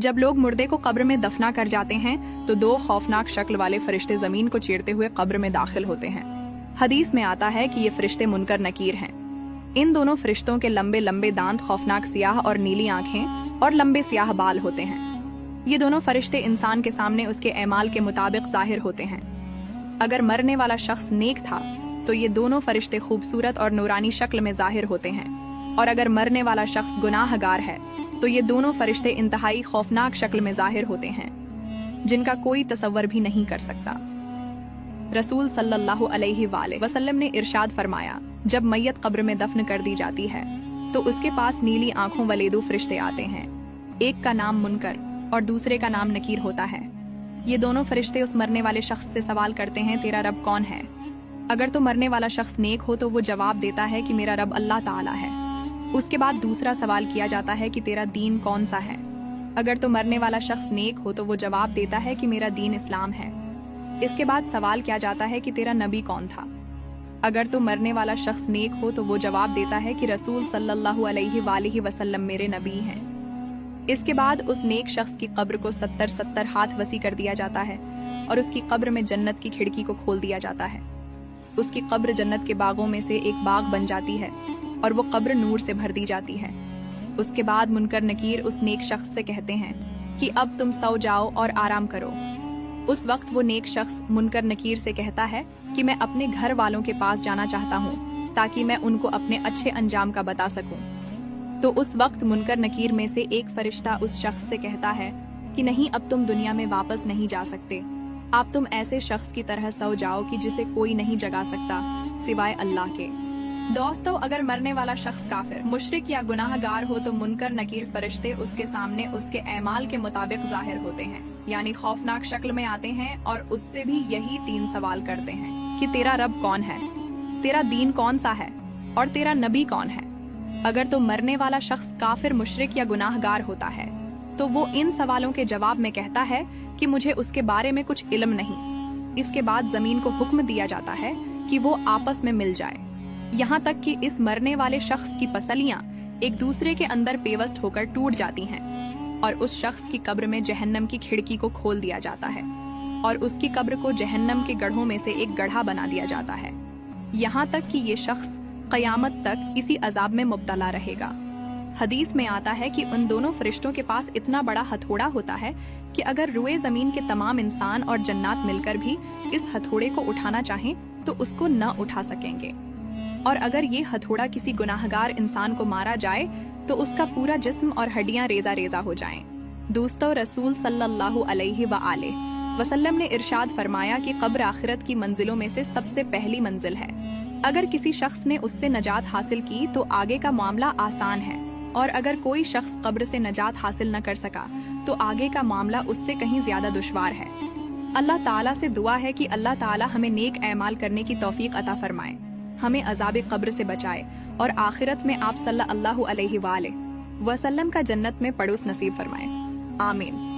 जब लोग मुर्दे को कब्र में दफना कर जाते हैं तो दो खौफनाक शक्ल वाले फरिश्ते जमीन को चीरते हुए कब्र में दाखिल होते हैं। हदीस में आता है कि ये फरिश्ते मुनकर नकीर हैं। इन दोनों फरिश्तों के लंबे लंबे दांत, खौफनाक सियाह और नीली आंखें और लंबे सियाह बाल होते हैं। ये दोनों फरिश्ते इंसान के सामने उसके एमाल के मुताबिक जाहिर होते हैं। अगर मरने वाला शख्स नेक था तो ये दोनों फरिश्ते खूबसूरत और नूरानी शक्ल में जाहिर होते हैं, और अगर मरने वाला शख्स गुनाहगार है तो ये दोनों फरिश्ते इंतहाई खौफनाक शक्ल में जाहिर होते हैं, जिनका कोई तसव्वुर भी नहीं कर सकता। रसूल सल्लल्लाहु अलैहि वसल्लम ने इरशाद फरमाया, जब मैयत कब्र में दफन कर दी जाती है तो उसके पास नीली आंखों वाले दो फरिश्ते आते हैं। एक का नाम मुनकर और दूसरे का नाम नकीर होता है। ये दोनों फरिश्ते उस मरने वाले शख्स से सवाल करते हैं, तेरा रब कौन है? अगर तो मरने वाला शख्स नेक हो तो वो जवाब देता है कि मेरा रब अल्लाह ताला है। उसके बाद दूसरा सवाल किया जाता है कि तेरा दीन कौन सा है? अगर तो मरने वाला शख्स नेक हो तो वो जवाब देता है कि मेरा दीन इस्लाम है। इसके बाद सवाल किया जाता है कि तेरा नबी कौन था? अगर तो मरने वाला शख्स नेक हो तो वो जवाब देता है कि रसूल सल्लल्लाहु अलैहि वसल्लम मेरे नबी हैं। इसके बाद उस नेक शख्स की कब्र को 70 हाथ वसी कर दिया जाता है और उसकी कब्र में जन्नत की खिड़की को खोल दिया जाता है। उसकी कब्र जन्नत के बागों में से एक बाग बन जाती है और वो कब्र नूर से भर दी जाती है। उसके बाद मुनकर नकीर उस नेक शख्स से कहते हैं कि अब तुम सो जाओ और आराम करो। उस वक्त वो नेक शख्स मुनकर नकीर से कहता है कि मैं अपने घर वालों के पास जाना चाहता हूँ ताकि मैं उनको अपने अच्छे अंजाम का बता सकूं। तो उस वक्त मुनकर नकीर में से एक फरिश्ता उस शख्स से कहता है कि नहीं, अब तुम दुनिया में वापस नहीं जा सकते। आप तुम ऐसे शख्स की तरह सो जाओ कि जिसे कोई नहीं जगा सकता सिवाय अल्लाह के। दोस्तों, अगर मरने वाला शख्स काफिर, मुशरिक या गुनाहगार हो तो मुनकर नकीर फरिश्ते उसके सामने उसके एमाल के मुताबिक जाहिर होते हैं, यानी खौफनाक शक्ल में आते हैं और उससे भी यही 3 सवाल करते हैं कि तेरा रब कौन है, तेरा दीन कौन सा है और तेरा नबी कौन है। अगर तो मरने वाला शख्स काफिर, मुशरिक या गुनाहगार होता है तो वो इन सवालों के जवाब में कहता है कि मुझे उसके बारे में कुछ इल्म नहीं। इसके बाद जमीन को हुक्म दिया जाता है कि वो आपस में मिल जाए, यहाँ तक कि इस मरने वाले शख्स की पसलियां एक दूसरे के अंदर पेवस्त होकर टूट जाती हैं और उस शख्स की कब्र में जहन्नम की खिड़की को खोल दिया जाता है और उसकी कब्र को जहन्नम के गढ़ों में से एक गढ़ा बना दिया जाता है, यहाँ तक कि ये शख्स कयामत तक इसी अजाब में मुब्तला रहेगा। हदीस में आता है कि उन दोनों फरिश्तों के पास इतना बड़ा हथौड़ा होता है कि अगर रुए जमीन के तमाम इंसान और जन्नात मिलकर भी इस हथौड़े को उठाना चाहें तो उसको न उठा सकेंगे, और अगर ये हथौड़ा किसी गुनाहगार इंसान को मारा जाए तो उसका पूरा जिस्म और हड्डियां रेजा रेजा हो जाएं। दोस्तों, रसूल सल्लल्लाहु अलैहि वसल्लम ने इरशाद फरमाया कि कब्र आखिरत की मंजिलों में से सबसे पहली मंजिल है। अगर किसी शख्स ने उससे नजात हासिल की तो आगे का मामला आसान है, और अगर कोई शख्स कब्र से नजात हासिल न कर सका तो आगे का मामला उससे कहीं ज्यादा दुश्वार है। अल्लाह ताला से दुआ है कि अल्लाह ताला हमें नेक ऐमाल करने की तौफीक अता फरमाए, हमें अजाब कब्र से बचाए और आखिरत में आप सल्लल्लाहु अलैहि वसल्लम का जन्नत में पड़ोस नसीब फरमाए। आमीन।